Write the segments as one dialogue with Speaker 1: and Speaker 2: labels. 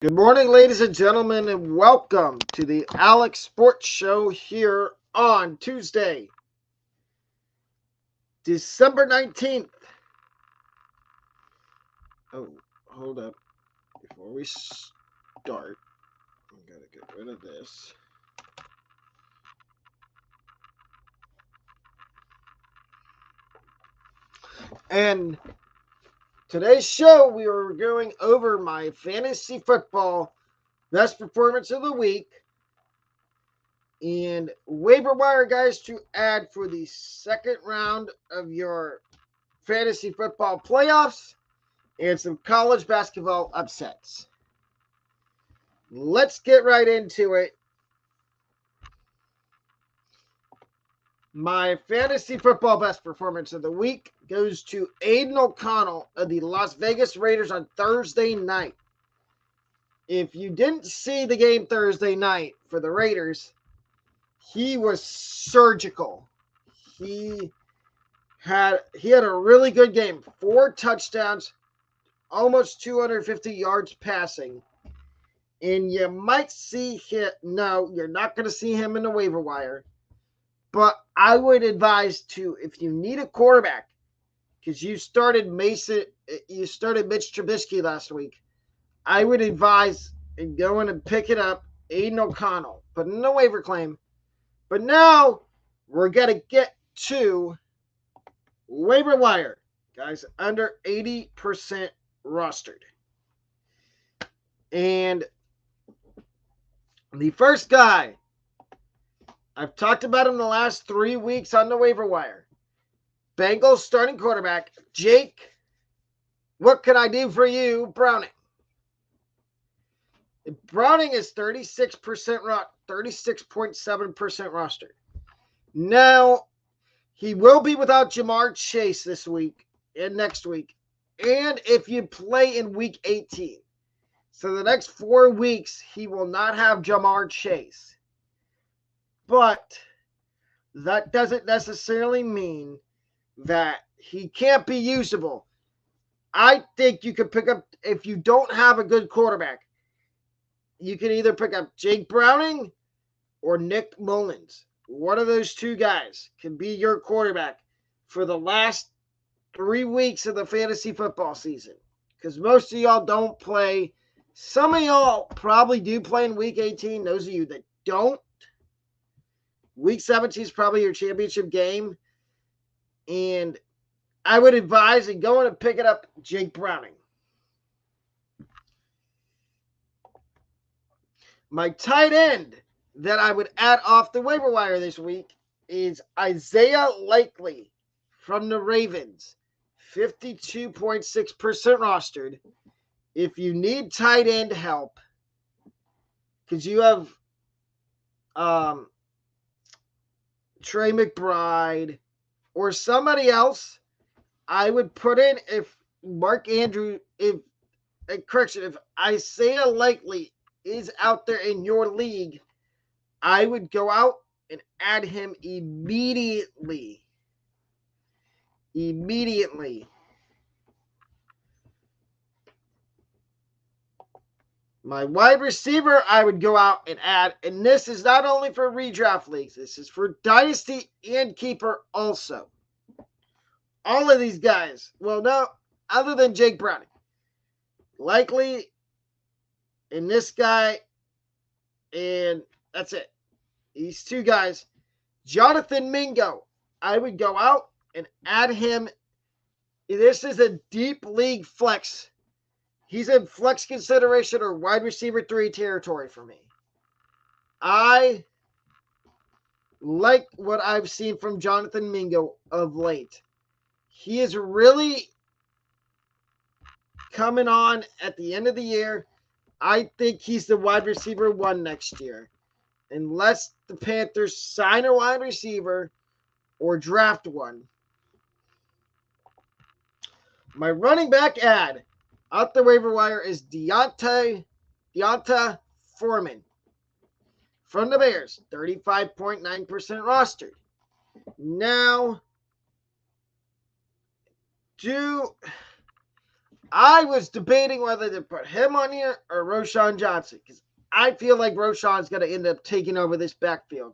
Speaker 1: Good morning, ladies and gentlemen, and welcome to the Alex Sports Show here on Tuesday, December 19th. Oh, hold up. Before we start, I gotta get rid of this. And today's show, we are going over my fantasy football best performance of the week and waiver wire guys to add for the second round of your fantasy football playoffs and some college basketball upsets. Let's get right into it. My fantasy football best performance of the week goes to Aiden O'Connell of the Las Vegas Raiders on Thursday night. If you didn't see the game Thursday night for the Raiders, he was surgical. He had a really good game. 4 touchdowns, almost 250 yards passing. And you might see him. No, you're not going to see him in the waiver wire. But I would advise to, if you need a quarterback, because you started Mitch Trubisky last week, I would advise going and pick it up, Aiden O'Connell, put in a waiver claim. But now we're going to get to waiver wire. Guys, under 80% rostered. And the first guy, I've talked about him the last 3 weeks on the waiver wire. Bengals starting quarterback, Jake, what can I do for you, Browning? Browning is 36.7% rostered. Now, he will be without Jamar Chase this week and next week, and if you play in week 18. So the next 4 weeks, he will not have Jamar Chase. But that doesn't necessarily mean that he can't be usable. I think you could pick up, if you don't have a good quarterback, you can either pick up Jake Browning or Nick Mullins. One of those two guys can be your quarterback for the last 3 weeks of the fantasy football season. Because most of y'all don't play. Some of y'all probably do play in week 18. Those of you that don't, week 17 is probably your championship game. And I would advise in going and pick it up Jake Browning. My tight end that I would add off the waiver wire this week is Isaiah Likely from the Ravens. 52.6% rostered. If you need tight end help, because you have Trey McBride or somebody else, I would put in if Isaiah Likely is out there in your league, I would go out and add him immediately. My wide receiver, I would go out and add, and this is not only for redraft leagues, this is for dynasty and keeper also. All of these guys, well, no, other than Jake Browning, Likely, and this guy, and that's it. These two guys. Jonathan Mingo, I would go out and add him. This is a deep league flex. He's in flex consideration or wide receiver 3 territory for me. I like what I've seen from Jonathan Mingo of late. He is really coming on at the end of the year. I think he's the wide receiver 1 next year. Unless the Panthers sign a wide receiver or draft one. My running back ad out the waiver wire is Deonta Foreman from the Bears, 35.9% rostered. Now, I was debating whether to put him on here or Roschon Johnson because I feel like Roschon's going to end up taking over this backfield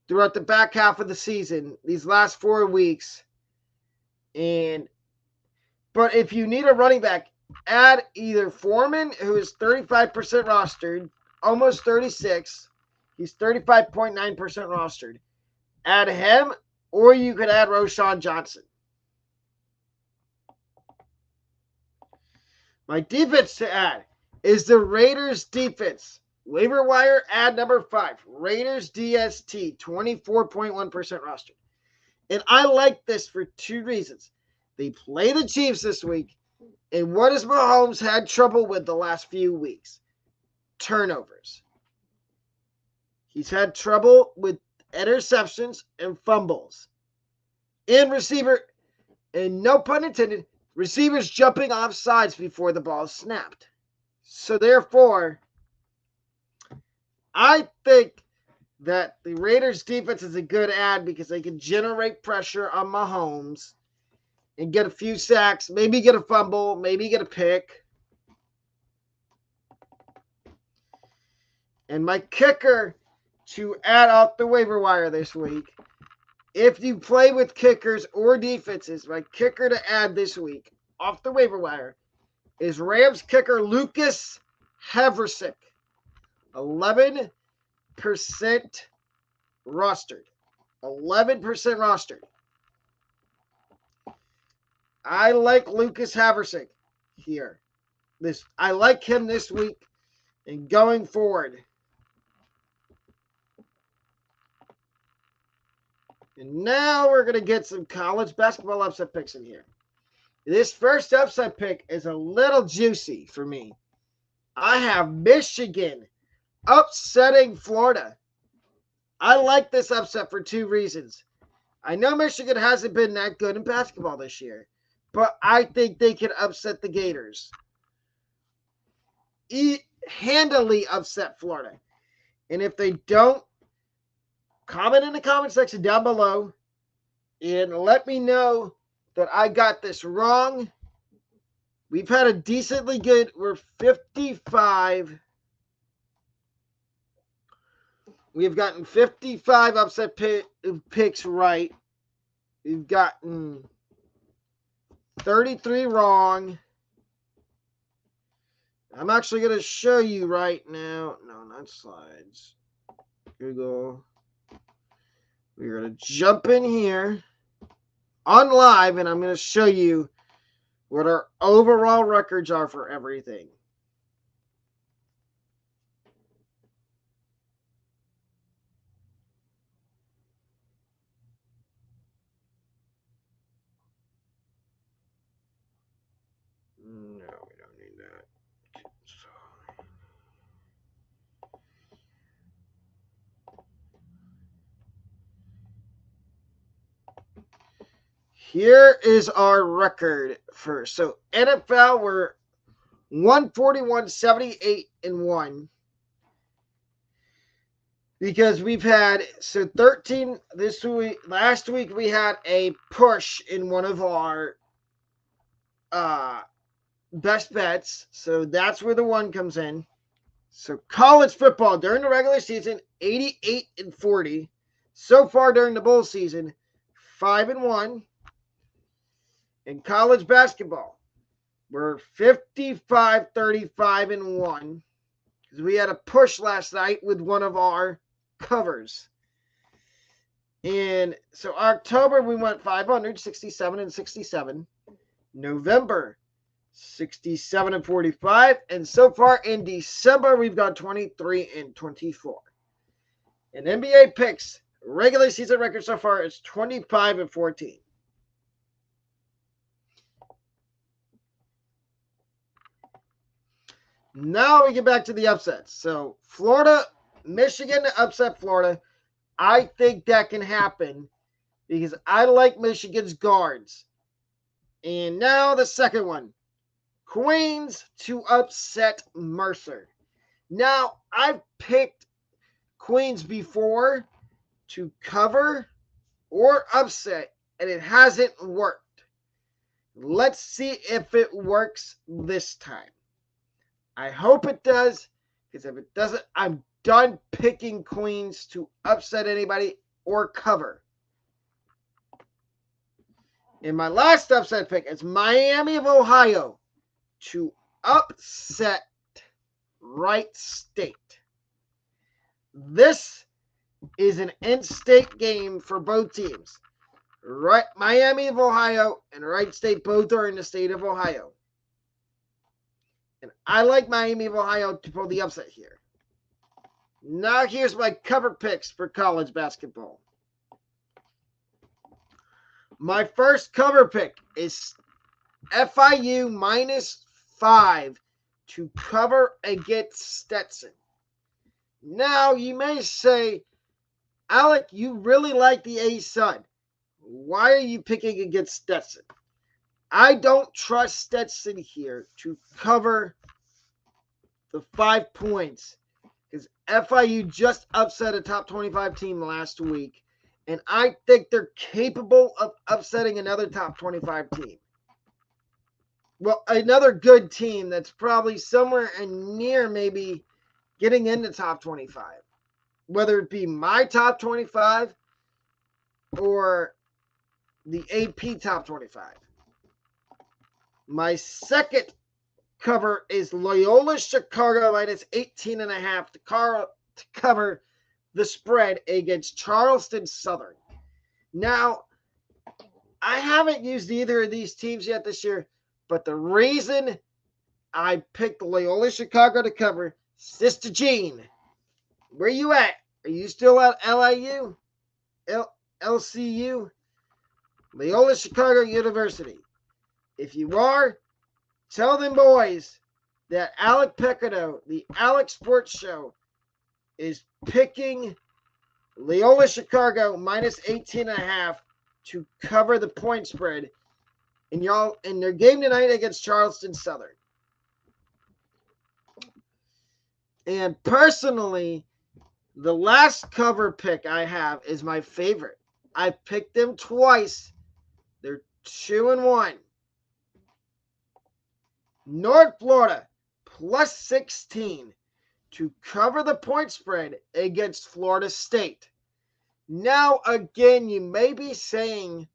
Speaker 1: throughout the back half of the season, these last 4 weeks. But if you need a running back, add either Foreman, who is 35% rostered, almost 36. He's 35.9% rostered. Add him, or you could add Roschon Johnson. My defense to add is the Raiders defense. Waiver wire ad number 5. Raiders DST, 24.1% rostered. And I like this for 2 reasons. They play the Chiefs this week. And what has Mahomes had trouble with the last few weeks? Turnovers. He's had trouble with interceptions and fumbles. And receiver, and no pun intended, receivers jumping off sides before the ball is snapped. So therefore, I think that the Raiders defense is a good ad because they can generate pressure on Mahomes and get a few sacks, maybe get a fumble, maybe get a pick. And my kicker to add off the waiver wire this week, if you play with kickers or defenses, my kicker to add this week off the waiver wire is Rams kicker Lucas Haversick, 11% rostered. 11% rostered. I like Lucas Haversick here. I like him this week and going forward. And now we're going to get some college basketball upset picks in here. This first upset pick is a little juicy for me. I have Michigan upsetting Florida. I like this upset for 2 reasons. I know Michigan hasn't been that good in basketball this year, but I think they can upset the Gators. Handily upset Florida. And if they don't, comment in the comment section down below and let me know that I got this wrong. We've had a decently good, we're 55. We've gotten 55 upset picks right. We've gotten 33 wrong. I'm actually going to show you right now. No, not slides. Google. We're going to jump in here on live, and I'm going to show you what our overall records are for everything. No, we don't need that. Here is our record for NFL. We're 141, 78, and 1. Because we've had 13 this week. Last week we had a push in one of our best bets. So that's where the 1 comes in. So college football during the regular season, 88 and 40. So far during the bowl season, 5-1. In college basketball, we're 55, 35, and 1. Because we had a push last night with one of our covers. And so October, we went 500, 67 and 67. November, 67 and 45. And so far in December, we've got 23 and 24. And NBA picks, regular season record so far is 25 and 14. Now we get back to the upsets. So Florida, Michigan to upset Florida. I think that can happen because I like Michigan's guards. And now the second one. Queens to upset Mercer. Now, I've picked Queens before to cover or upset, and it hasn't worked. Let's see if it works this time. I hope it does, because if it doesn't, I'm done picking queens to upset anybody or cover. In my last upset pick, it's Miami of Ohio to upset Wright State. This is an in-state game for both teams. Right, Miami of Ohio and Wright State both are in the state of Ohio. And I like Miami of Ohio to pull the upset here. Now here's my cover picks for college basketball. My first cover pick is FIU -5 to cover against Stetson. Now you may say, Alec, you really like the A-Sun. Why are you picking against Stetson? I don't trust Stetson here to cover the 5 points because FIU just upset a top 25 team last week, and I think they're capable of upsetting another top 25 team. Well, another good team that's probably somewhere near maybe getting into top 25, whether it be my top 25 or the AP top 25. My second cover is Loyola Chicago -18.5 to cover the spread against Charleston Southern. Now, I haven't used either of these teams yet this year, but the reason I picked Loyola Chicago to cover, Sister Jean, where you at? Are you still at LIU? LCU? Loyola Chicago University. If you are, tell them boys that Alec Pecado, the Alec Sports Show, is picking Loyola Chicago -18.5 to cover the point spread in their game tonight against Charleston Southern. And personally, the last cover pick I have is my favorite. I picked them twice. They're 2-1. North Florida +16 to cover the point spread against Florida State. Now, again, you may be saying,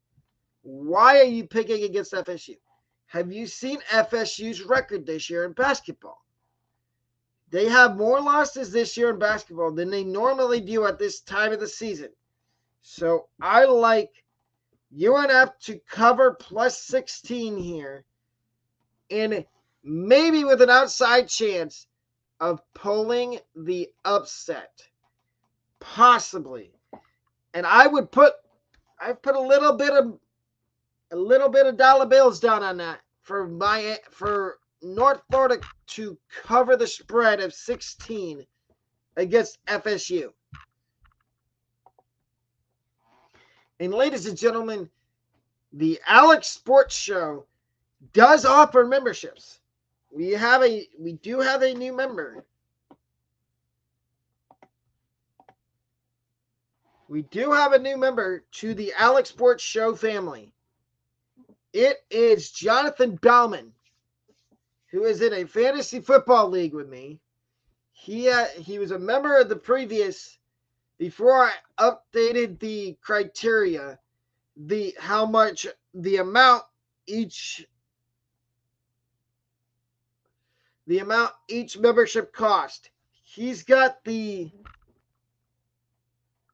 Speaker 1: why are you picking against FSU? Have you seen FSU's record this year in basketball? They have more losses this year in basketball than they normally do at this time of the season. So I like UNF to cover +16 here, and maybe with an outside chance of pulling the upset. Possibly. And I've put a little bit of dollar bills down on that for North Florida to cover the spread of 16 against FSU. And ladies and gentlemen, the Alec Sports Show does offer memberships. We do have a new member. We do have a new member to the Alec Sports Show family. It is Jonathan Bauman, who is in a fantasy football league with me. He was a member of the previous, before I updated the criteria, the amount each membership cost. He's got I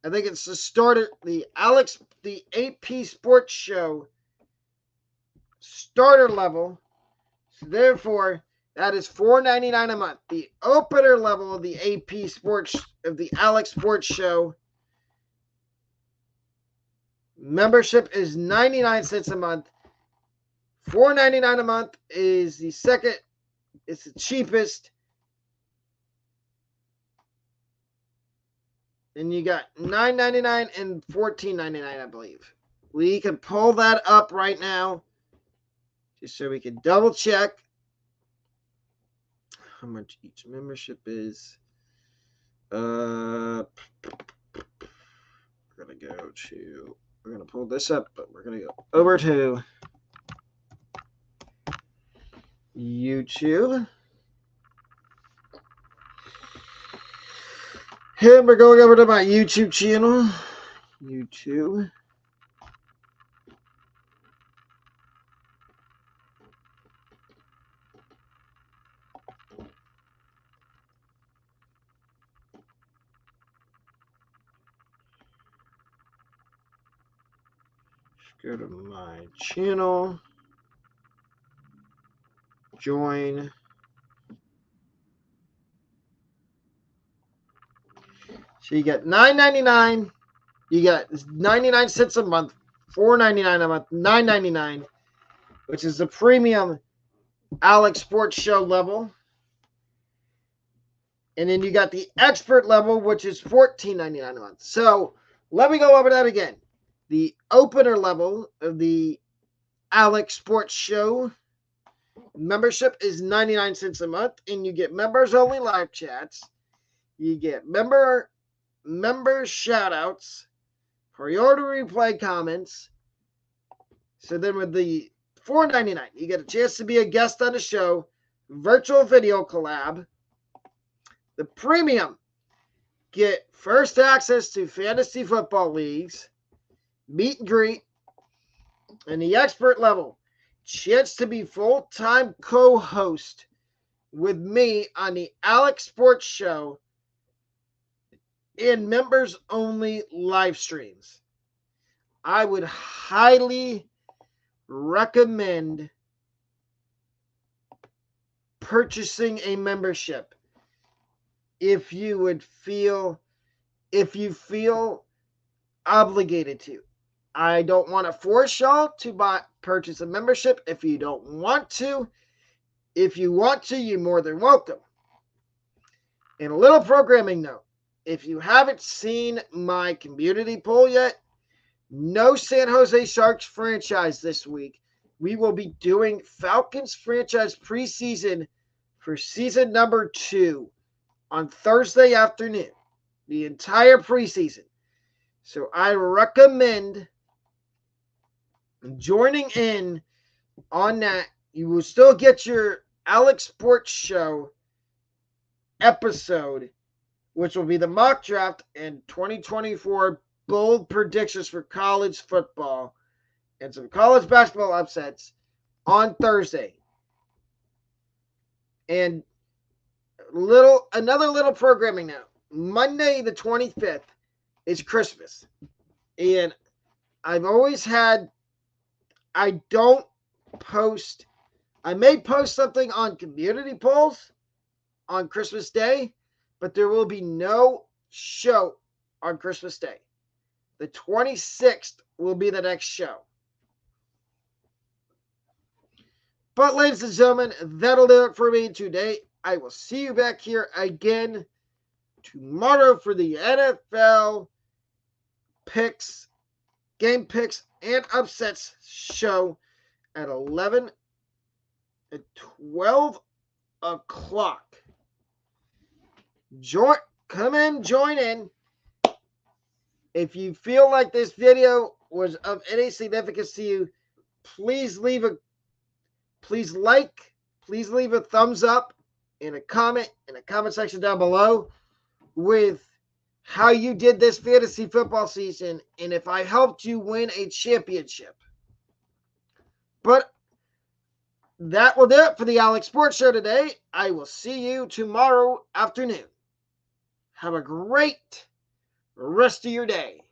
Speaker 1: think it's the starter, the AP Sports Show starter level. So therefore, that is $4.99 a month. The opener level of the AP Sports of the Alec Sports Show membership is 99 cents a month. $4.99 a month is the second. It's the cheapest. And you got $9.99 and $14.99, I believe. We can pull that up right now, just so we can double check how much each membership is. We're gonna pull this up, but we're gonna go over to YouTube. And we're going over to my YouTube channel. YouTube. Go to my channel. Join. So you get $9.99. You get 99 cents a month, $4.99 a month, $9.99, which is the premium Alex Sports Show level. And then you got the expert level, which is $14.99 a month. So let me go over that again. The opener level of the Alex Sports Show membership is 99 cents a month, and you get members only live chats. You get member shout outs, priority replay comments. So then with the $4.99, you get a chance to be a guest on the show, virtual video collab. The premium, get first access to fantasy football leagues, meet and greet, and the expert level, chance to be full-time co-host with me on the Alex Sports Show and members-only live streams. I would highly recommend purchasing a membership if you feel obligated to. I don't want to force y'all to purchase a membership if you don't want to. If you want to, you're more than welcome. And a little programming note. If you haven't seen my community poll yet, no San Jose Sharks franchise this week. We will be doing Falcons franchise preseason for season number 2 on Thursday afternoon, the entire preseason. So I recommend joining in on that. You will still get your Alex Sports Show episode, which will be the mock draft and 2024 bold predictions for college football and some college basketball upsets on Thursday. And another little programming now. Monday the 25th is Christmas. And I've always had, I may post something on community polls on Christmas Day, but there will be no show on Christmas Day. The 26th will be the next show. But ladies and gentlemen, that'll do it for me today. I will see you back here again tomorrow for the NFL picks, game picks, and upsets show at 12 o'clock. Come in, join in. If you feel like this video was of any significance to you, please leave a thumbs up in a comment section down below with how you did this fantasy football season and if I helped you win a championship. But that will do it for the Alex Sports Show today. I will see you tomorrow afternoon. Have a great rest of your day.